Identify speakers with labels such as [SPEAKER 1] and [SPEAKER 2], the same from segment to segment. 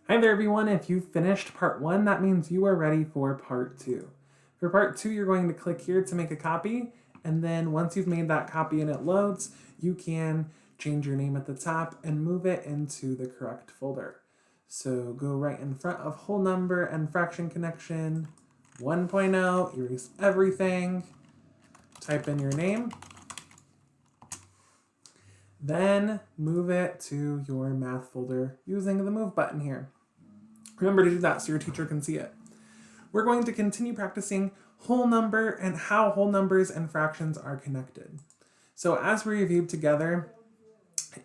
[SPEAKER 1] Hi there everyone, if you finished part 1, that means you are ready for part 2. For part 2, you're going to click here to make a copy, and then once you've made that copy and it loads, you can change your name at the top and move it into the correct folder. So go right in front of whole number and fraction connection, 1.0, erase everything, type in your name, then move it to your math folder using the move button here. Remember to do that so your teacher can see it. We're going to continue practicing whole number and how whole numbers and fractions are connected. So as we reviewed together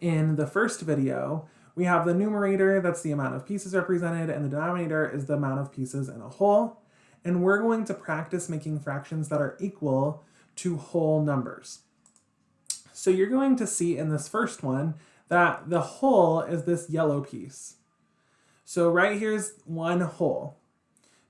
[SPEAKER 1] in the first video, we have the numerator, that's the amount of pieces represented, and the denominator is the amount of pieces in a whole. And we're going to practice making fractions that are equal to whole numbers. So you're going to see in this first one that the whole is this yellow piece. So right here's one whole.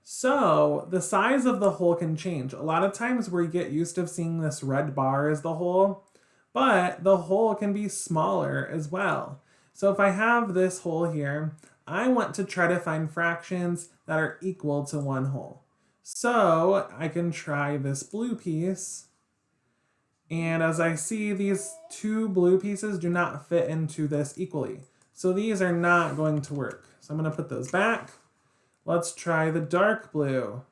[SPEAKER 1] So the size of the whole can change. A lot of times we get used to seeing this red bar as the whole, but the whole can be smaller as well. So if I have this whole here, I want to try to find fractions that are equal to one whole. So I can try this blue piece. And as I see, these two blue pieces do not fit into this equally. So these are not going to work. So I'm going to put those back. Let's try the dark blue.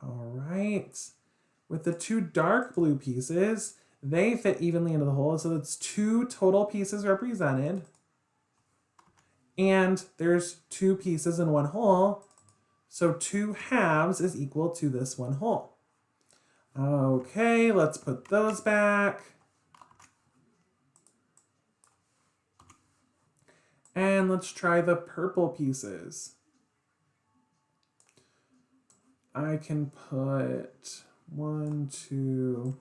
[SPEAKER 1] All right. With the two dark blue pieces, they fit evenly into the whole. So it's two total pieces represented. And there's two pieces in one whole. So 2 halves is equal to this one whole. Okay, let's put those back. And let's try the purple pieces. I can put 1, 2,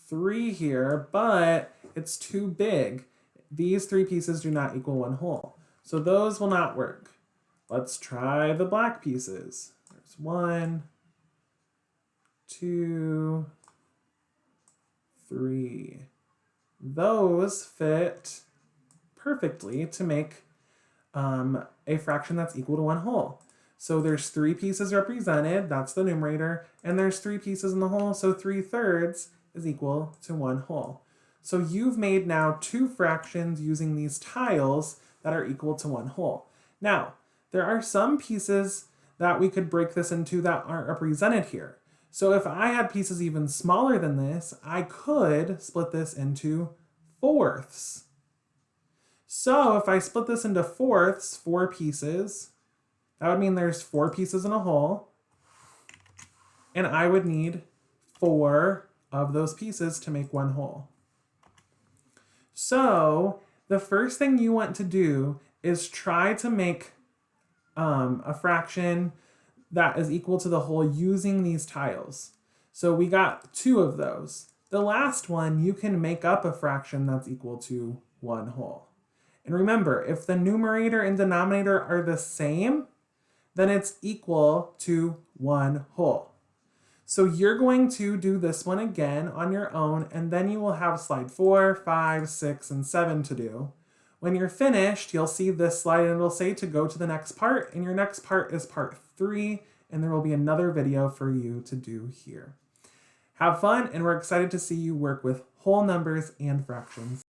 [SPEAKER 1] 3 here, but it's too big. These 3 pieces do not equal one whole. So those will not work. Let's try the black pieces. There's 1, 2, 3. Those fit perfectly to make a fraction that's equal to one whole. So there's 3 pieces represented, that's the numerator, and there's 3 pieces in the whole, so 3/3 is equal to one whole. So you've made now 2 fractions using these tiles that are equal to one whole. Now, there are some pieces that we could break this into that aren't represented here. So if I had pieces even smaller than this, I could split this into fourths. So if I split this into fourths, 4 pieces, that would mean there's 4 pieces in a whole, and I would need 4 of those pieces to make one whole. So the first thing you want to do is try to make a fraction that is equal to the whole using these tiles. So we got 2 of those. The last one, you can make up a fraction that's equal to one whole. And remember, if the numerator and denominator are the same, then it's equal to one whole. So you're going to do this one again on your own, and then you will have slide 4, 5, 6, and 7 to do. When you're finished, you'll see this slide and it'll say to go to the next part, and your next part is part 3, and there will be another video for you to do here. Have fun, and we're excited to see you work with whole numbers and fractions.